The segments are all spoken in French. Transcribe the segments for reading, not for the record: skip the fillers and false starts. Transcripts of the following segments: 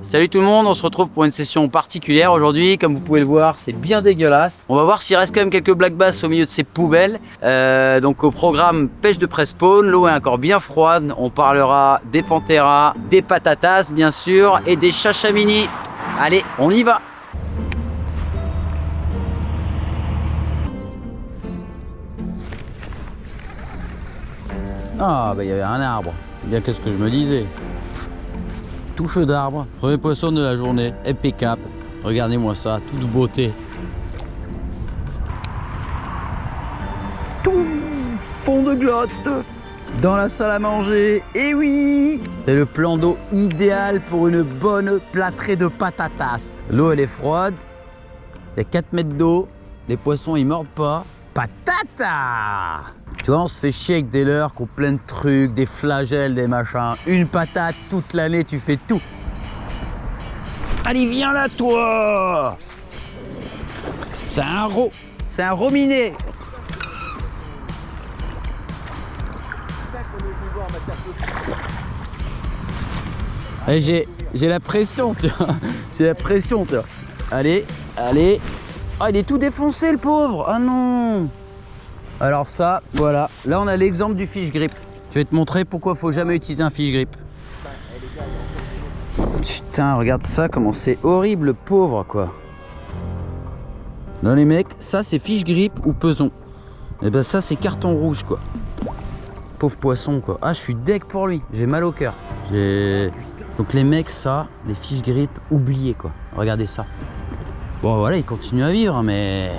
Salut tout le monde, on se retrouve pour une session particulière aujourd'hui. Comme vous pouvez le voir, c'est bien dégueulasse. On va voir s'il reste quand même quelques black bass au milieu de ces poubelles. Donc au programme pêche de pré-spawn, l'eau est encore bien froide. On parlera des panteras, des patatas bien sûr et des chachamini. Allez, on y va. Ah bah il y avait un arbre, bien qu'est-ce que je me disais. Touche d'arbre, premier poisson de la journée, impeccable. Regardez-moi ça, toute beauté. Tout fond de glotte dans la salle à manger. Et oui, c'est le plan d'eau idéal pour une bonne plâtrée de patatas. L'eau elle est froide, il y a 4 mètres d'eau, les poissons ils mordent pas. Patata! Tu vois, on se fait chier avec des leurres qui ont plein de trucs, des flagelles, des machins. Une patate toute l'année, tu fais tout. Allez, viens là, toi! C'est un rominé. J'ai la pression, tu vois. J'ai la pression, tu vois. Allez, allez. Ah, il est tout défoncé, le pauvre. Ah non. Alors ça, voilà. Là, on a l'exemple du fish grip. Je vais te montrer pourquoi il faut jamais utiliser un fish grip. Putain, regarde ça, comment c'est horrible, le pauvre, quoi. Non, les mecs, ça, c'est fish grip ou peson. Et ben ça, c'est carton rouge, quoi. Pauvre poisson, quoi. Ah, je suis deg pour lui. J'ai mal au cœur. Donc les mecs, ça, les fish grip, oubliez, quoi. Regardez ça. Bon, voilà, il continue à vivre, mais...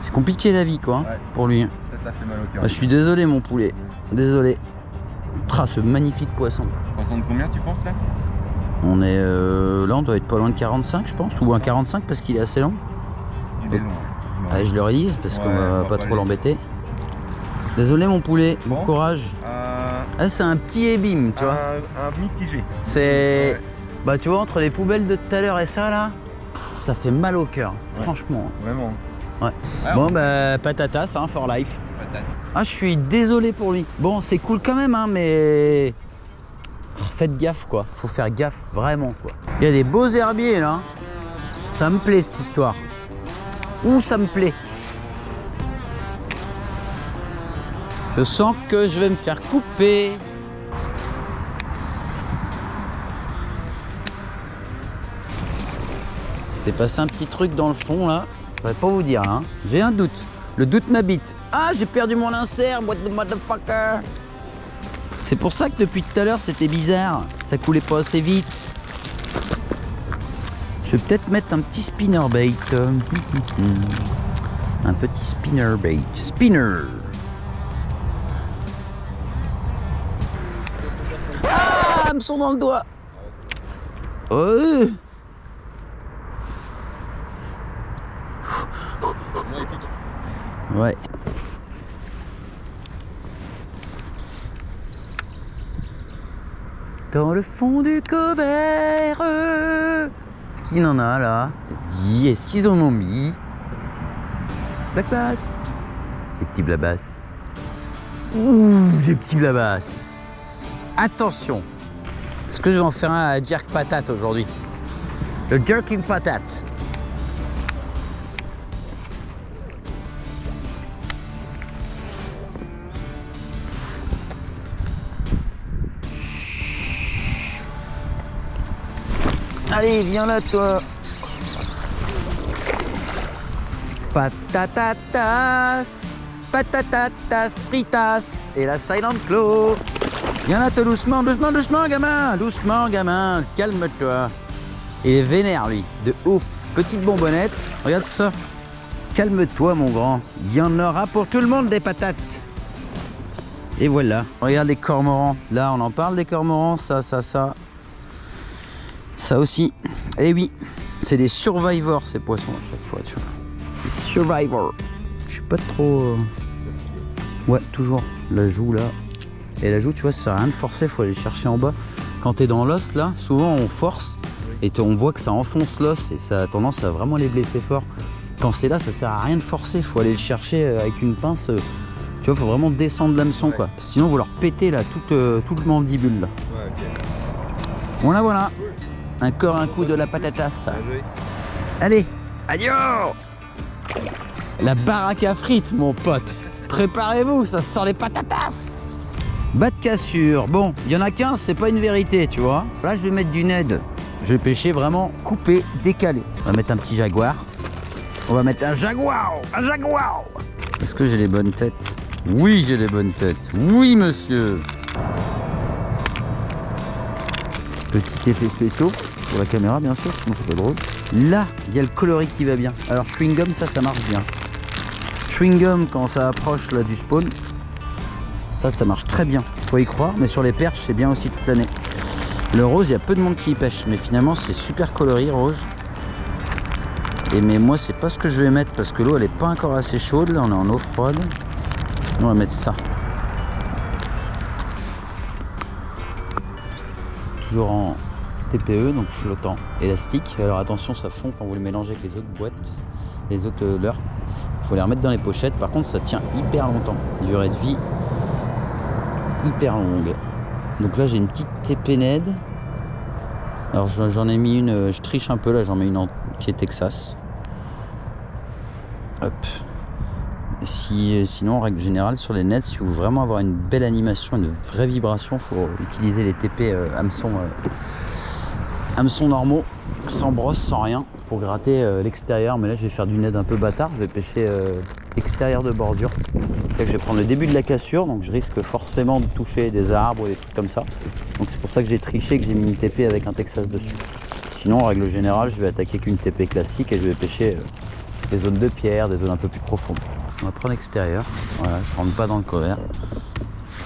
c'est compliqué la vie, quoi, hein, ouais, pour lui. Ça fait mal au cœur. Je suis désolé, mon poulet. Désolé. Tra, ce magnifique poisson. Poisson de combien, tu penses, là? On est... là, on doit être pas loin de 45, je pense. Ou un 45, parce qu'il est assez long. Il est long. Allez, je le réalise, parce qu'on va pas trop l'embêter. Désolé, mon poulet. Bon courage. Ah, c'est un petit ébim, tu vois. Un mitigé. C'est... Ouais. Bah, tu vois, entre les poubelles de tout à l'heure et ça, là... ça fait mal au cœur, ouais, franchement. Vraiment. Ouais. Ah, bon, bah, patatas, hein, for life. Patate. Ah, je suis désolé pour lui. Bon, c'est cool quand même, hein, mais... faites gaffe, quoi. Faut faire gaffe, vraiment, quoi. Il y a des beaux herbiers, là. Ça me plaît, cette histoire. Ouh, ça me plaît. Je sens que je vais me faire couper. C'est passé un petit truc dans le fond là, je pourrais pas vous dire hein. J'ai un doute, le doute m'habite. Ah, j'ai perdu mon insert, what the motherfucker. C'est pour ça que depuis tout à l'heure c'était bizarre, ça coulait pas assez vite. Je vais peut-être mettre un petit spinner bait. Un petit spinner bait. Spinner. Ah, hameçon dans le doigt. Oh. Ouais. Dans le fond du couvert, est-ce qu'il en a là? Dis, est-ce qu'ils en ont mis? Black bass. Des petits blabas. Ouh, des petits blabas. Attention. Est-ce que je vais en faire un jerk patate aujourd'hui? Le jerking patate. Allez, viens là, toi. Patatatas, patatatas fritas et la silent claw. Viens là, toi, doucement, doucement, doucement, gamin. Doucement, gamin, calme-toi. Il est vénère, lui, de ouf. Petite bonbonnette, regarde ça. Calme-toi, mon grand. Il y en aura pour tout le monde des patates. Et voilà, regarde les cormorans. Là, on en parle des cormorans, ça. Ça aussi. Et oui, c'est des survivors ces poissons à chaque fois, tu vois. Des survivors. Je suis pas trop... Ouais, toujours. La joue là. Et la joue, tu vois, ça sert à rien de forcer, faut aller chercher en bas. Quand t'es dans l'os là, souvent on force et on voit que ça enfonce l'os et ça a tendance à vraiment les blesser fort. Quand c'est là, ça sert à rien de forcer, faut aller le chercher avec une pince. Tu vois, faut vraiment descendre l'hameçon, quoi. Sinon, vous leur pétez là tout le mandibule là. Ouais, okay. Voilà. Encore un coup de la patatas. Bien joué. Allez, adios. La baraque à frites, mon pote. Préparez-vous, ça sent les patatas. Bas de cassure. Bon, il y en a qu'un, c'est pas une vérité, tu vois. Là, je vais mettre du Ned. Je vais pêcher vraiment coupé, décalé. On va mettre un petit jaguar. On va mettre un jaguar. Un jaguar. Est-ce que j'ai les bonnes têtes? Oui, j'ai les bonnes têtes. Oui, monsieur. Petit effet spéciaux pour la caméra, bien sûr, sinon c'est pas drôle. Là, il y a le coloris qui va bien. Alors, chewing gum, ça marche bien. Chewing gum, quand ça approche là du spawn, ça marche très bien. Faut y croire, mais sur les perches, c'est bien aussi toute l'année. Le rose, il y a peu de monde qui y pêche, mais finalement, c'est super coloré, rose. Et mais moi, c'est pas ce que je vais mettre parce que l'eau, elle est pas encore assez chaude. Là, on est en eau froide. On va mettre ça. Toujours en TPE, donc flottant élastique. Alors attention, ça fond quand vous le mélangez avec les autres boîtes, les autres leurres. Il faut les remettre dans les pochettes. Par contre, ça tient hyper longtemps. Durée de vie hyper longue. Donc là, j'ai une petite TP Ned. Alors j'en ai mis une, je triche un peu là, j'en mets une qui est Texas. Hop. Sinon, en règle générale, sur les nets, si vous voulez vraiment avoir une belle animation, une vraie vibration, il faut utiliser les TP hameçons normaux, sans brosse, sans rien, pour gratter l'extérieur. Mais là, je vais faire du Ned un peu bâtard, je vais pêcher extérieur de bordure. Là, je vais prendre le début de la cassure, donc je risque forcément de toucher des arbres ou des trucs comme ça. Donc c'est pour ça que j'ai triché, que j'ai mis une TP avec un Texas dessus. Sinon, en règle générale, je vais attaquer qu'une TP classique et je vais pêcher des zones de pierre, des zones un peu plus profondes. On va prendre extérieur, voilà, je rentre pas dans le couvert.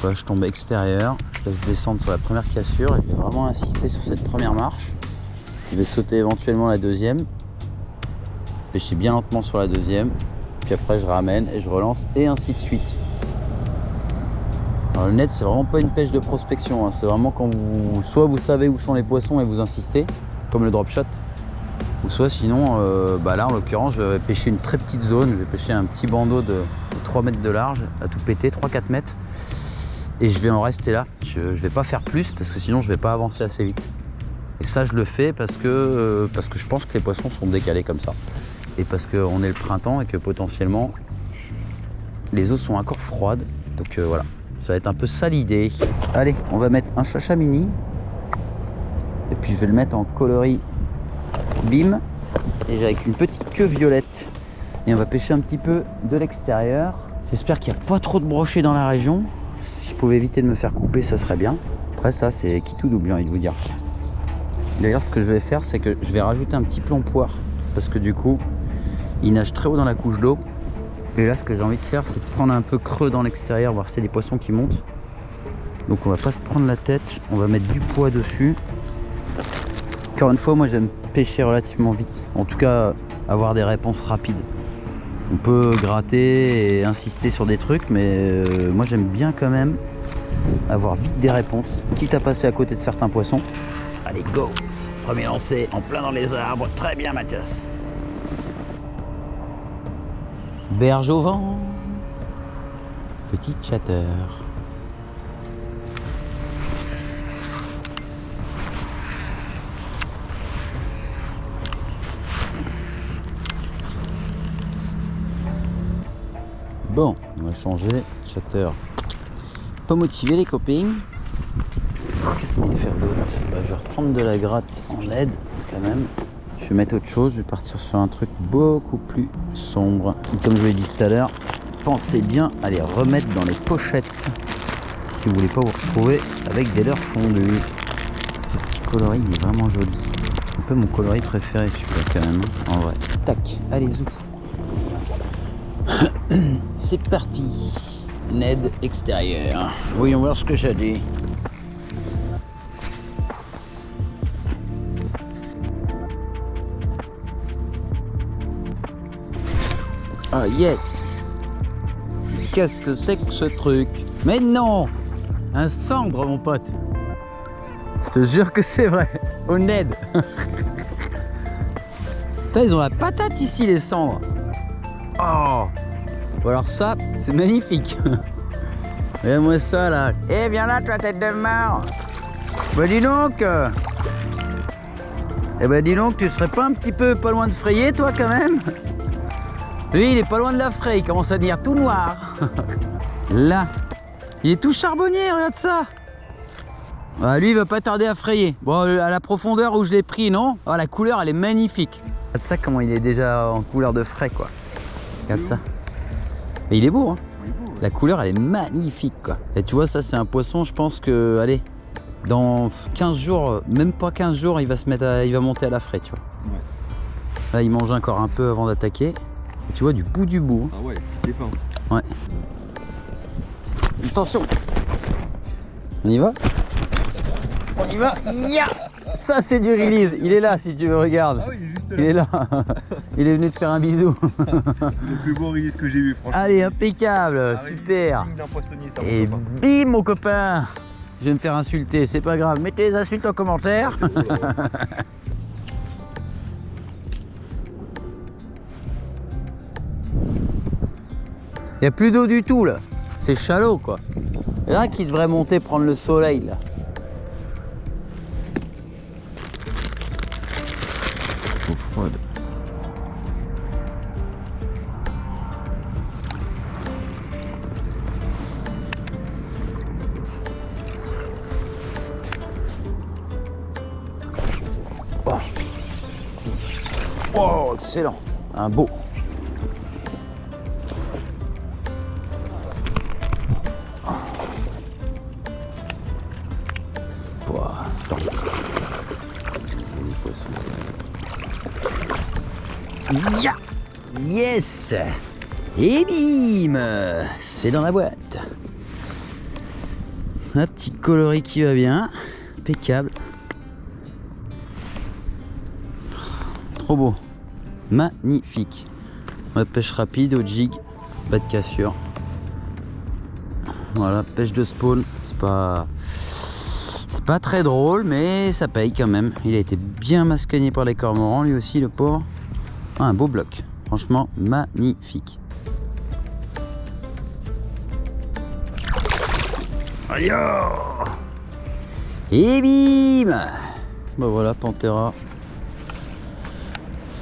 Voilà, je tombe extérieur, je laisse descendre sur la première cassure et je vais vraiment insister sur cette première marche. Je vais sauter éventuellement la deuxième, pêcher bien lentement sur la deuxième, puis après je ramène et je relance et ainsi de suite. Alors le net, c'est vraiment pas une pêche de prospection, hein. C'est vraiment quand soit vous savez où sont les poissons et vous insistez, comme le drop shot, ou soit sinon, là en l'occurrence, je vais pêcher une très petite zone, je vais pêcher un petit bandeau de 3 mètres de large, à tout péter, 3-4 mètres, et je vais en rester là. Je vais pas faire plus parce que sinon je vais pas avancer assez vite. Et ça, je le fais parce que je pense que les poissons sont décalés comme ça, et parce qu'on est le printemps et que potentiellement les eaux sont encore froides, donc voilà. Ça va être un peu ça l'idée. Allez, on va mettre un chacha mini. Et puis je vais le mettre en coloris bim. Et avec une petite queue violette. Et on va pêcher un petit peu de l'extérieur. J'espère qu'il n'y a pas trop de brochets dans la région. Si je pouvais éviter de me faire couper, ça serait bien. Après ça, c'est qui tout double, j'ai envie de vous dire. D'ailleurs, ce que je vais faire, c'est que je vais rajouter un petit plomb poire. Parce que du coup, il nage très haut dans la couche d'eau. Et là, ce que j'ai envie de faire, c'est de prendre un peu creux dans l'extérieur, voir si c'est des poissons qui montent. Donc on va pas se prendre la tête, on va mettre du poids dessus. Encore une fois, moi j'aime pêcher relativement vite. En tout cas, avoir des réponses rapides. On peut gratter et insister sur des trucs, mais moi j'aime bien quand même avoir vite des réponses, quitte à passer à côté de certains poissons. Allez, go! Premier lancé, en plein dans les arbres. Très bien, Mathias. Berge au vent, petit chatter. Bon, on va changer, chatter. Pas motivé les copains. Qu'est-ce qu'on va faire d'autre? Je vais reprendre de la gratte en LED quand même. Je vais mettre autre chose, je vais partir sur un truc beaucoup plus sombre. Et comme je vous l'ai dit tout à l'heure, pensez bien à les remettre dans les pochettes si vous voulez pas vous retrouver avec des leurres fondues. Ce petit coloris, il est vraiment joli. Un peu mon coloris préféré, celui-là quand même, en vrai. Tac, allez zou. C'est parti. Ned extérieur. Voyons voir ce que j'ai dit. Ah yes! Qu'est-ce que c'est que ce truc? Mais non! Un cendre, mon pote! Je te jure que c'est vrai! Au Ned! Putain, ils ont la patate ici, les cendres! Oh! Bon, alors ça, c'est magnifique! Regarde-moi ça là! Eh, viens là, toi, tête de mort! Bah dis donc! Eh ben dis donc, tu serais pas un petit peu pas loin de frayer toi quand même? Lui il est pas loin de la fraye, il commence à devenir tout noir. Là, il est tout charbonnier, regarde ça. Ah, lui il va pas tarder à frayer. Bon, à la profondeur où je l'ai pris, non? Ah, la couleur elle est magnifique. Regarde ça comment il est déjà en couleur de frais quoi. Regarde ça. Et il est beau hein. La couleur elle est magnifique quoi. Et tu vois ça c'est un poisson, je pense que, allez, dans 15 jours, même pas 15 jours, il va se mettre il va monter à la fraie, tu vois. Ouais. Là il mange encore un peu avant d'attaquer. Et tu vois du bout du bout. Ah ouais, il est fin. Ouais. Attention. On y va? On y va. Ya, ça c'est du release. Il est là si tu veux, regarde. Ah oui, il est juste là. Il est là. Il est venu te faire un bisou. Le plus beau release que j'ai vu, franchement. Allez, impeccable, Ah oui, super. digne d'un poissonnier, ça, mon Et copain. bim mon copain. Je vais me faire insulter, c'est pas grave. Mettez les insultes en commentaire. Il n'y a plus d'eau du tout là. C'est chalot quoi. Et là qui devrait monter prendre le soleil là. Eau froide. Oh. Oh, excellent. Un beau. Ya, yes. Et bim, c'est dans la boîte. Un petit coloris qui va bien, impeccable. Trop beau, magnifique. La pêche rapide au jig, pas de cassure. Voilà, pêche de spawn, c'est pas très drôle, mais ça paye quand même. Il a été bien mascagné par les cormorans, lui aussi, le pauvre. Ah, un beau bloc, franchement magnifique. Aïe! Et bim! Bah voilà, Panthera.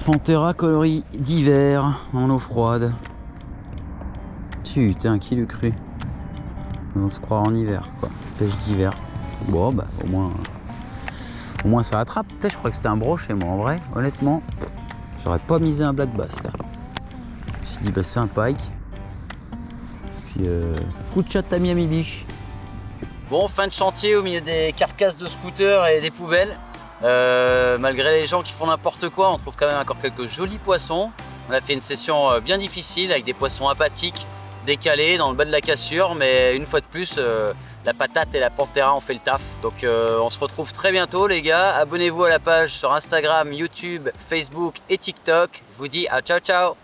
Panthera coloris d'hiver en eau froide. Putain, qui l'eût cru? On se croit en hiver, quoi. Pêche d'hiver. Bon, bah au moins ça attrape. Peut-être, je crois que c'était un brochet, moi, en vrai, honnêtement. J'aurais pas misé un black bass là. Je me suis dit bah c'est un pike. Puis coup de chat à Miami Beach. Bon, fin de chantier au milieu des carcasses de scooters et des poubelles. Malgré les gens qui font n'importe quoi, on trouve quand même encore quelques jolis poissons. On a fait une session bien difficile avec des poissons apathiques, décalés dans le bas de la cassure, mais une fois de plus, la patate et la Panthera ont fait le taf. Donc on se retrouve très bientôt les gars. Abonnez-vous à la page sur Instagram, YouTube, Facebook et TikTok. Je vous dis à ciao ciao.